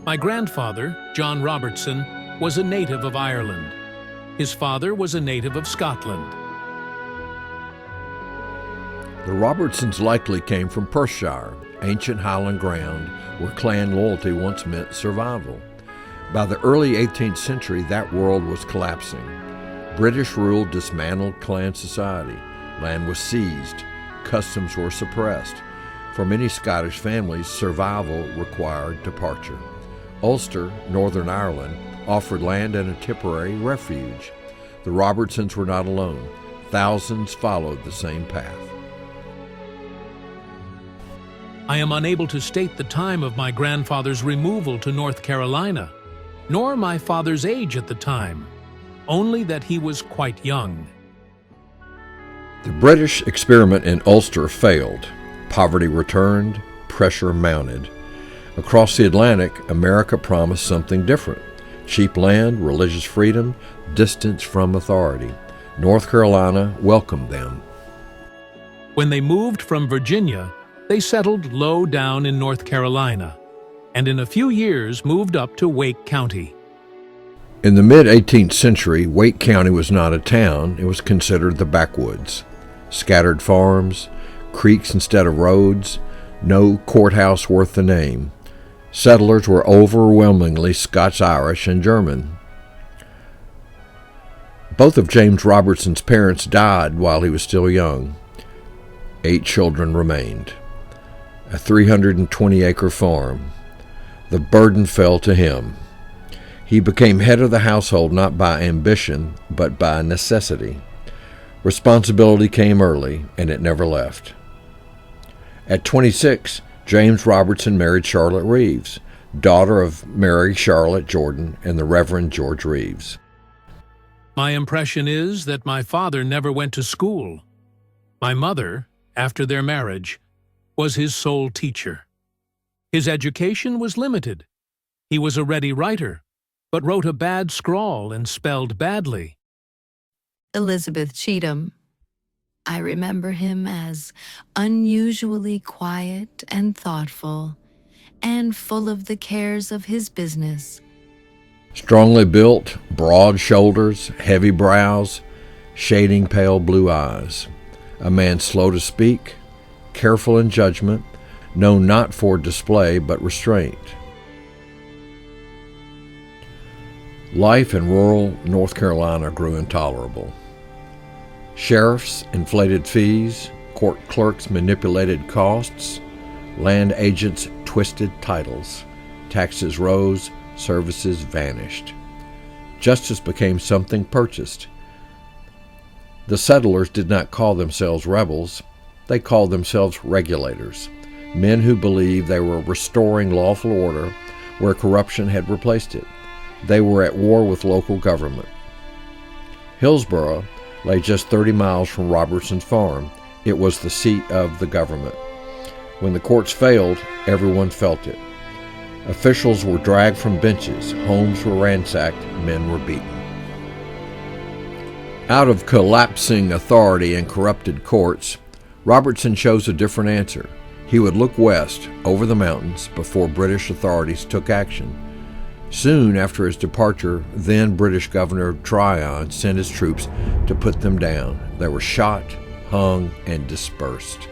My grandfather, John Robertson, was a native of Ireland. His father was a native of Scotland. The Robertsons likely came from Perthshire, ancient Highland ground where clan loyalty once meant survival. By the early 18th century, that world was collapsing. British rule dismantled clan society. Land was seized. Customs were suppressed. For many Scottish families, survival required departure. Ulster, Northern Ireland, offered land and a temporary refuge. The Robertsons were not alone. Thousands followed the same path. I am unable to state the time of my grandfather's removal to North Carolina, nor my father's age at the time, only that he was quite young. The British experiment in Ulster failed. Poverty returned, pressure mounted. Across the Atlantic, America promised something different. Cheap land, religious freedom, distance from authority. North Carolina welcomed them. When they moved from Virginia, they settled low down in North Carolina, and in a few years moved up to Wake County. In the mid-18th century, Wake County was not a town. It was considered the backwoods. Scattered farms, creeks instead of roads, no courthouse worth the name. Settlers were overwhelmingly Scots-Irish and German. Both of James Robertson's parents died while he was still young. 8 children remained. A 320-acre farm. The burden fell to him. He became head of the household not by ambition, but by necessity. Responsibility came early, and it never left. At 26, James Robertson married Charlotte Reeves, daughter of Mary Charlotte Jordan and the Reverend George Reeves. My impression is that my father never went to school. My mother, after their marriage, was his sole teacher. His education was limited. He was a ready writer, but wrote a bad scrawl and spelled badly. Elizabeth Cheatham. I remember him as unusually quiet and thoughtful, and full of the cares of his business. Strongly built, broad shoulders, heavy brows, shading pale blue eyes. A man slow to speak, careful in judgment, known not for display but restraint. Life in rural North Carolina grew intolerable. Sheriffs inflated fees, court clerks manipulated costs, land agents twisted titles. Taxes rose, services vanished. Justice became something purchased. The settlers did not call themselves rebels. They called themselves regulators, men who believed they were restoring lawful order where corruption had replaced it. They were at war with local government. Hillsborough lay just 30 miles from Robertson's farm. It was the seat of the government. When the courts failed, everyone felt it. Officials were dragged from benches, homes were ransacked, men were beaten. Out of collapsing authority and corrupted courts, Robertson chose a different answer. He would look west, over the mountains, before British authorities took action. Soon after his departure, then British Governor Tryon sent his troops to put them down. They were shot, hung, and dispersed.